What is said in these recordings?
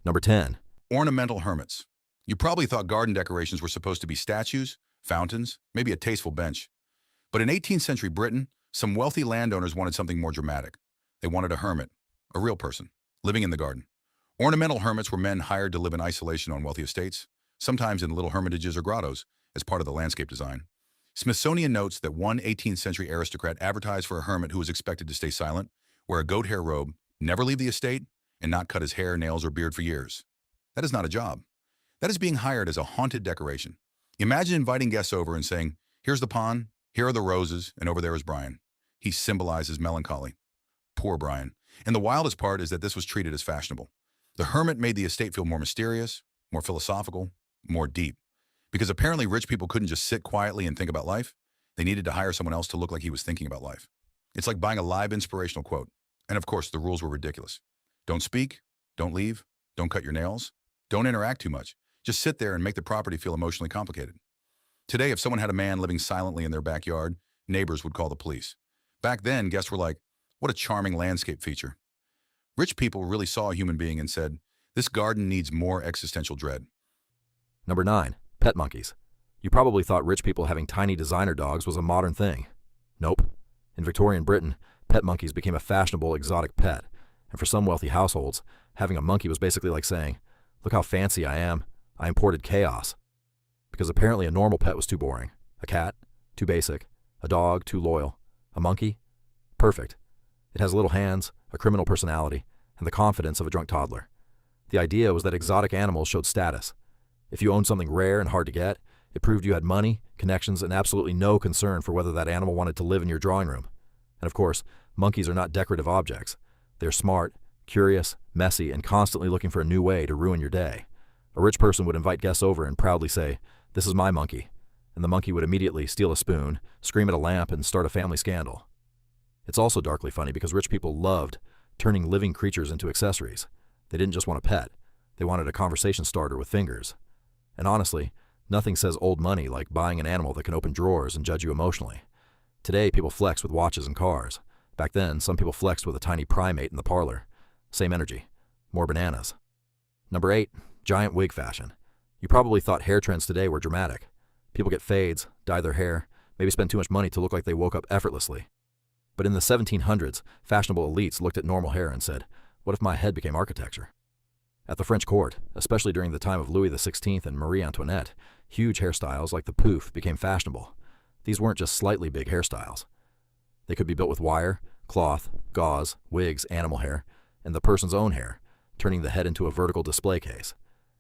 Number 10. Ornamental hermits. You probably thought garden decorations were supposed to be statues, fountains, maybe a tasteful bench. But in 18th century Britain, some wealthy landowners wanted something more dramatic. They wanted a hermit, a real person, living in the garden. Ornamental hermits were men hired to live in isolation on wealthy estates, sometimes in little hermitages or grottos, as part of the landscape design. Smithsonian notes that one 18th century aristocrat advertised for a hermit who was expected to stay silent, wear a goat hair robe, never leave the estate, and not cut his hair, nails, or beard for years. That is not a job. That is being hired as a haunted decoration. Imagine inviting guests over and saying, "Here's the pond, here are the roses, and over there is Brian." He symbolizes melancholy. Poor Brian. And the wildest part is that this was treated as fashionable. The hermit made the estate feel more mysterious, more philosophical, more deep. Because apparently rich people couldn't just sit quietly and think about life. They needed to hire someone else to look like he was thinking about life. It's like buying a live inspirational quote. And of course, the rules were ridiculous. Don't speak, don't leave, don't cut your nails, don't interact too much. Just sit there and make the property feel emotionally complicated. Today, if someone had a man living silently in their backyard, neighbors would call the police. Back then, guests were like, "What a charming landscape feature." Rich people really saw a human being and said, "This garden needs more existential dread." Number 9. Pet monkeys. You probably thought rich people having tiny designer dogs was a modern thing. Nope. In Victorian Britain, pet monkeys became a fashionable exotic pet, and for some wealthy households, having a monkey was basically like saying, "Look how fancy I am. I imported chaos." Because apparently a normal pet was too boring. A cat? Too basic. A dog? Too loyal. A monkey? Perfect. It has little hands, a criminal personality, and the confidence of a drunk toddler. The idea was that exotic animals showed status. If you owned something rare and hard to get, it proved you had money, connections, and absolutely no concern for whether that animal wanted to live in your drawing room. And of course, monkeys are not decorative objects. They're smart, curious, messy, and constantly looking for a new way to ruin your day. A rich person would invite guests over and proudly say, "This is my monkey," and the monkey would immediately steal a spoon, scream at a lamp, and start a family scandal. It's also darkly funny because rich people loved turning living creatures into accessories. They didn't just want a pet. They wanted a conversation starter with fingers. And honestly, nothing says old money like buying an animal that can open drawers and judge you emotionally. Today, people flex with watches and cars. Back then, some people flexed with a tiny primate in the parlor. Same energy. More bananas. Number 8. Giant wig fashion. You probably thought hair trends today were dramatic. People get fades, dye their hair, maybe spend too much money to look like they woke up effortlessly. But in the 1700s, fashionable elites looked at normal hair and said, "What if my head became architecture?" At the French court, especially during the time of Louis XVI and Marie Antoinette, huge hairstyles like the pouf became fashionable. These weren't just slightly big hairstyles. They could be built with wire, cloth, gauze, wigs, animal hair, and the person's own hair, turning the head into a vertical display case.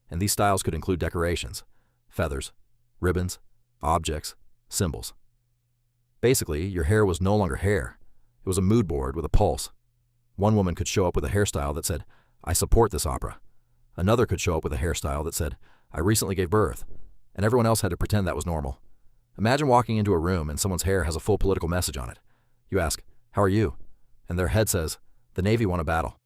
And these styles could include decorations, feathers, ribbons, objects, symbols. Basically, your hair was no longer hair. It was a mood board with a pulse. One woman could show up with a hairstyle that said, "I support this opera." Another could show up with a hairstyle that said, "I recently gave birth," and everyone else had to pretend that was normal. Imagine walking into a room and someone's hair has a full political message on it. You ask, "How are you?" And their head says, "The Navy won a battle."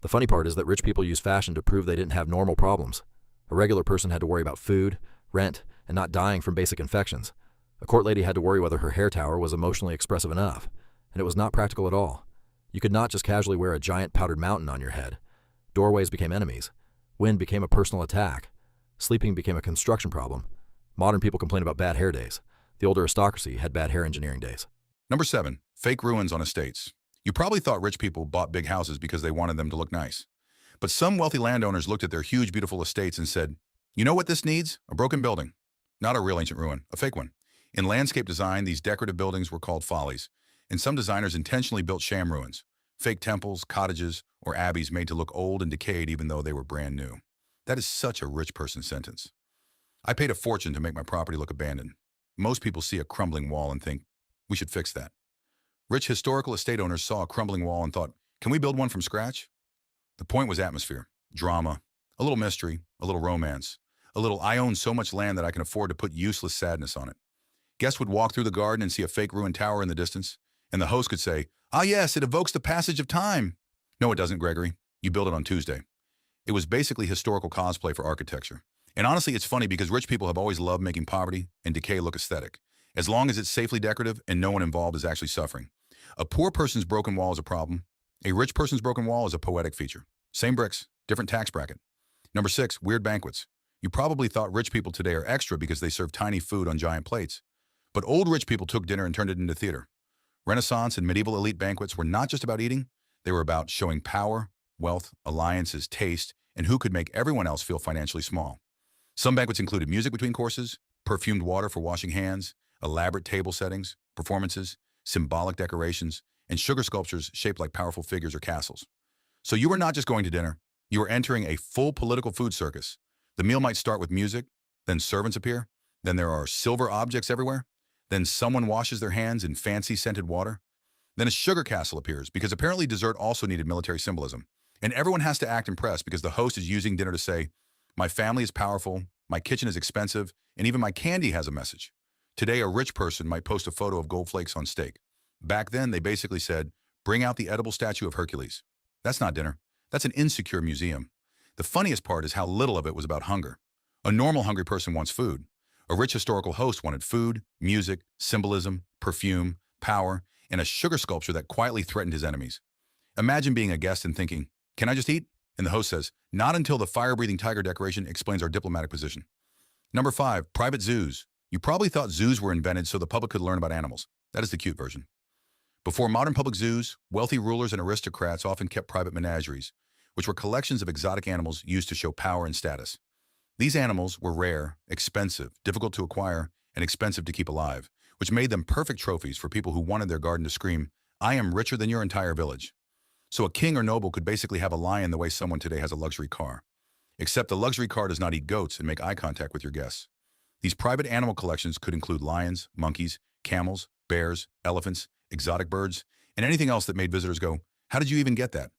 The funny part is that rich people use fashion to prove they didn't have normal problems. A regular person had to worry about food, rent, and not dying from basic infections. A court lady had to worry whether her hair tower was emotionally expressive enough, and it was not practical at all. You could not just casually wear a giant powdered mountain on your head. Doorways became enemies. Wind became a personal attack. Sleeping became a construction problem. Modern people complain about bad hair days. The old aristocracy had bad hair engineering days. Number 7. Fake ruins on estates. You probably thought rich people bought big houses because they wanted them to look nice. But some wealthy landowners looked at their huge, beautiful estates and said, "You know what this needs? A broken building." Not a real ancient ruin, a fake one. In landscape design, these decorative buildings were called follies, and some designers intentionally built sham ruins, fake temples, cottages, or abbeys made to look old and decayed even though they were brand new. That is such a rich person sentence. I paid a fortune to make my property look abandoned. Most people see a crumbling wall and think, "We should fix that." Rich historical estate owners saw a crumbling wall and thought, "Can we build one from scratch?" The point was atmosphere, drama, a little mystery, a little romance, a little "I own so much land that I can afford to put useless sadness on it." Guests would walk through the garden and see a fake ruined tower in the distance, and the host could say, "Ah yes, it evokes the passage of time." "No, it doesn't, Gregory. You built it on Tuesday." It was basically historical cosplay for architecture. And honestly, it's funny because rich people have always loved making poverty and decay look aesthetic, as long as it's safely decorative and no one involved is actually suffering. A poor person's broken wall is a problem. A rich person's broken wall is a poetic feature. Same bricks, different tax bracket. Number 6, weird banquets. You probably thought rich people today are extra because they serve tiny food on giant plates. But old rich people took dinner and turned it into theater. Renaissance and medieval elite banquets were not just about eating, they were about showing power, wealth, alliances, taste, and who could make everyone else feel financially small. Some banquets included music between courses, perfumed water for washing hands, elaborate table settings, performances, symbolic decorations, and sugar sculptures shaped like powerful figures or castles. So you were not just going to dinner, you were entering a full political food circus. The meal might start with music, then servants appear, then there are silver objects everywhere, then someone washes their hands in fancy scented water, then a sugar castle appears because apparently dessert also needed military symbolism. And everyone has to act impressed because the host is using dinner to say, my family is powerful, my kitchen is expensive, and even my candy has a message. Today, a rich person might post a photo of gold flakes on steak. Back then, they basically said, bring out the edible statue of Hercules. That's not dinner. That's an insecure museum. The funniest part is how little of it was about hunger. A normal hungry person wants food. A rich historical host wanted food, music, symbolism, perfume, power, and a sugar sculpture that quietly threatened his enemies. Imagine being a guest and thinking, can I just eat? And the host says, not until the fire-breathing tiger decoration explains our diplomatic position. Number 5, private zoos. You probably thought zoos were invented so the public could learn about animals. That is the cute version. Before modern public zoos, wealthy rulers and aristocrats often kept private menageries, which were collections of exotic animals used to show power and status. These animals were rare, expensive, difficult to acquire, and expensive to keep alive, which made them perfect trophies for people who wanted their garden to scream, I am richer than your entire village. So a king or noble could basically have a lion the way someone today has a luxury car. Except the luxury car does not eat goats and make eye contact with your guests. These private animal collections could include lions, monkeys, camels, bears, elephants, exotic birds, and anything else that made visitors go, how did you even get that?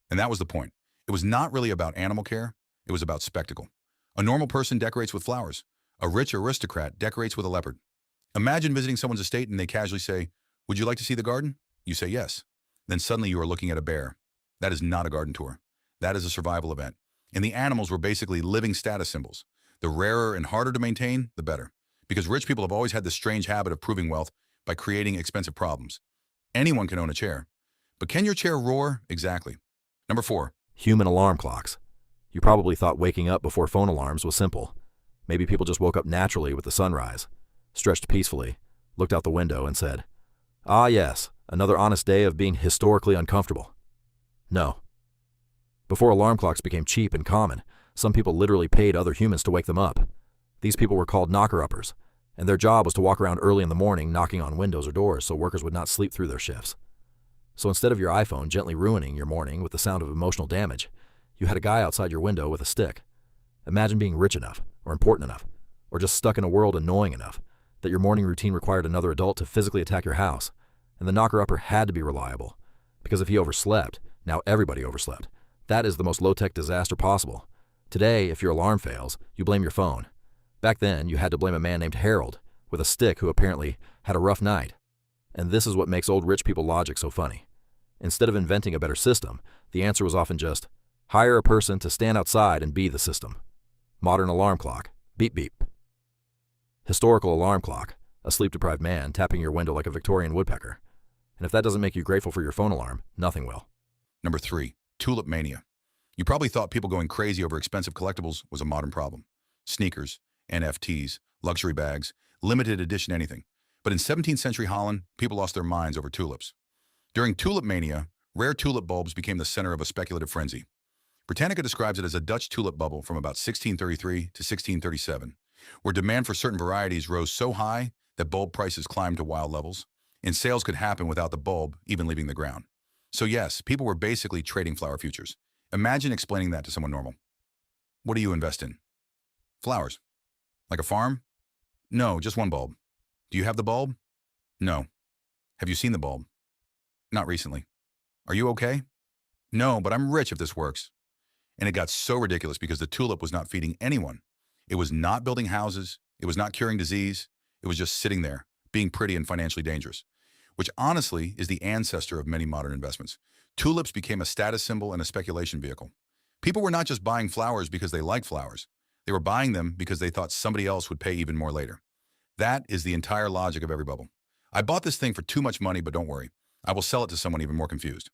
And that was the point. It was not really about animal care, it was about spectacle. A normal person decorates with flowers. A rich aristocrat decorates with a leopard. Imagine visiting someone's estate and they casually say, would you like to see the garden? You say yes. Then suddenly you are looking at a bear. That is not a garden tour. That is a survival event. And the animals were basically living status symbols. The rarer and harder to maintain, the better. Because rich people have always had this strange habit of proving wealth by creating expensive problems. Anyone can own a chair. But can your chair roar? Exactly. Number 4. Human alarm clocks. You probably thought waking up before phone alarms was simple. Maybe people just woke up naturally with the sunrise, stretched peacefully, looked out the window and said, ah yes, another honest day of being historically uncomfortable. No. Before alarm clocks became cheap and common, some people literally paid other humans to wake them up. These people were called knocker-uppers, and their job was to walk around early in the morning knocking on windows or doors so workers would not sleep through their shifts. So instead of your iPhone gently ruining your morning with the sound of emotional damage, you had a guy outside your window with a stick. Imagine being rich enough, or important enough, or just stuck in a world annoying enough that your morning routine required another adult to physically attack your house, and the knocker-upper had to be reliable, because if he overslept, now everybody overslept. That is the most low-tech disaster possible. Today, if your alarm fails, you blame your phone. Back then, you had to blame a man named Harold with a stick who apparently had a rough night. And this is what makes old rich people logic so funny. Instead of inventing a better system, the answer was often just, hire a person to stand outside and be the system. Modern alarm clock, beep beep. Historical alarm clock, a sleep-deprived man tapping your window like a Victorian woodpecker. And if that doesn't make you grateful for your phone alarm, nothing will. Number 3, tulip mania. You probably thought people going crazy over expensive collectibles was a modern problem. Sneakers, NFTs, luxury bags, limited edition anything. But in 17th century Holland, people lost their minds over tulips. During tulip mania, rare tulip bulbs became the center of a speculative frenzy. Britannica describes it as a Dutch tulip bubble from about 1633 to 1637, where demand for certain varieties rose so high that bulb prices climbed to wild levels, and sales could happen without the bulb even leaving the ground. So yes, people were basically trading flower futures. Imagine explaining that to someone normal. What do you invest in? Flowers. Like a farm? No, just one bulb. Do you have the bulb? No. Have you seen the bulb? Not recently. Are you okay? No, but I'm rich if this works. And it got so ridiculous because the tulip was not feeding anyone. It was not building houses. It was not curing disease. It was just sitting there, being pretty and financially dangerous, which honestly is the ancestor of many modern investments. Tulips became a status symbol and a speculation vehicle. People were not just buying flowers because they liked flowers. They were buying them because they thought somebody else would pay even more later. That is the entire logic of every bubble. I bought this thing for too much money, but don't worry. I will sell it to someone even more confused.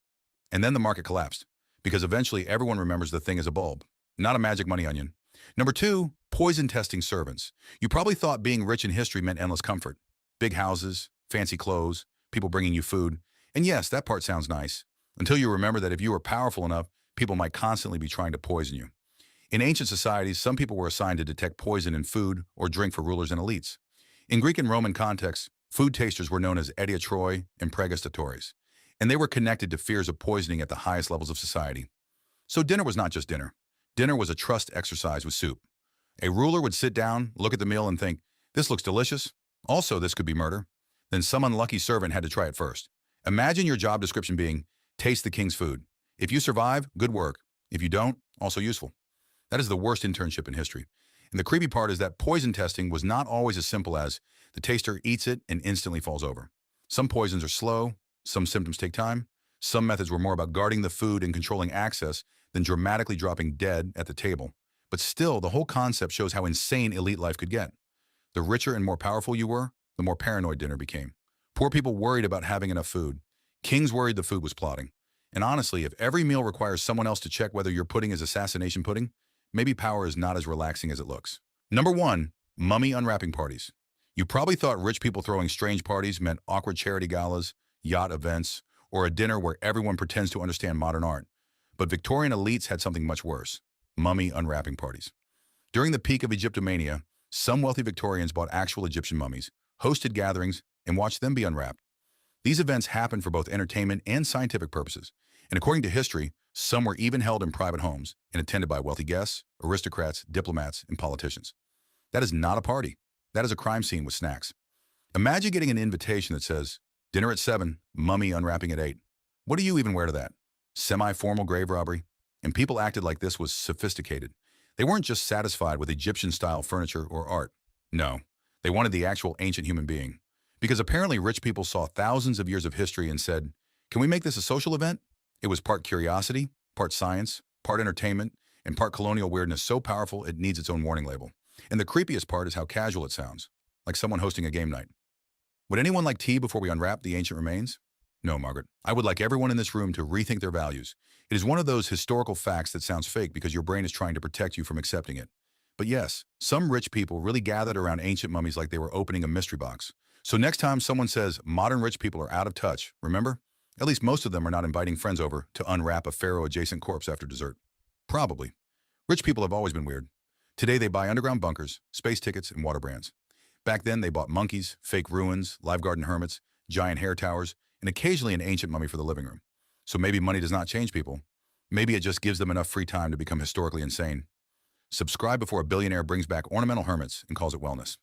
And then the market collapsed, because eventually everyone remembers the thing as a bulb. not a magic money onion. Number two, poison testing servants. You probably thought being rich in history meant endless comfort. Big houses, fancy clothes, people bringing you food. And yes, that part sounds nice. Until you remember that if you were powerful enough, people might constantly be trying to poison you. In ancient societies, some people were assigned to detect poison in food or drink for rulers and elites. In Greek and Roman contexts, food tasters were known as ediatroi and pregustatores, and they were connected to fears of poisoning at the highest levels of society. So dinner was not just dinner. Dinner was a trust exercise with soup. A ruler would sit down, look at the meal, and think, this looks delicious. Also, this could be murder. Then some unlucky servant had to try it first. Imagine your job description being, taste the king's food. If you survive, good work. If you don't, also useful. That is the worst internship in history. And the creepy part is that poison testing was not always as simple as the taster eats it and instantly falls over. Some poisons are slow, some symptoms take time, some methods were more about guarding the food and controlling access than dramatically dropping dead at the table. But still, the whole concept shows how insane elite life could get. The richer and more powerful you were, the more paranoid dinner became. Poor people worried about having enough food. Kings worried the food was plotting. And honestly, if every meal requires someone else to check whether your pudding is assassination pudding, maybe power is not as relaxing as it looks. Number one, mummy unwrapping parties. You probably thought rich people throwing strange parties meant awkward charity galas, yacht events, or a dinner where everyone pretends to understand modern art. But Victorian elites had something much worse, mummy unwrapping parties. During the peak of Egyptomania, some wealthy Victorians bought actual Egyptian mummies, hosted gatherings, and watched them be unwrapped. These events happened for both entertainment and scientific purposes, and according to history, some were even held in private homes and attended by wealthy guests, aristocrats, diplomats, and politicians. That is not a party. That is a crime scene with snacks. Imagine getting an invitation that says, dinner at 7, mummy unwrapping at 8. What do you even wear to that? Semi-formal grave robbery? And people acted like this was sophisticated. They weren't just satisfied with Egyptian-style furniture or art. No, they wanted the actual ancient human being. Because apparently rich people saw thousands of years of history and said, can we make this a social event? It was part curiosity, part science, part entertainment, and part colonial weirdness so powerful it needs its own warning label. And the creepiest part is how casual it sounds, like someone hosting a game night. Would anyone like tea before we unwrap the ancient remains? No, Margaret. I would like everyone in this room to rethink their values. It is one of those historical facts that sounds fake because your brain is trying to protect you from accepting it. But yes, some rich people really gathered around ancient mummies like they were opening a mystery box. So next time someone says modern rich people are out of touch, remember? At least most of them are not inviting friends over to unwrap a pharaoh-adjacent corpse after dessert. Probably. Rich people have always been weird. Today they buy underground bunkers, space tickets, and water brands. Back then they bought monkeys, fake ruins, live garden hermits, giant hair towers, and occasionally an ancient mummy for the living room. So maybe money does not change people. Maybe it just gives them enough free time to become historically insane. Subscribe before a billionaire brings back ornamental hermits and calls it wellness.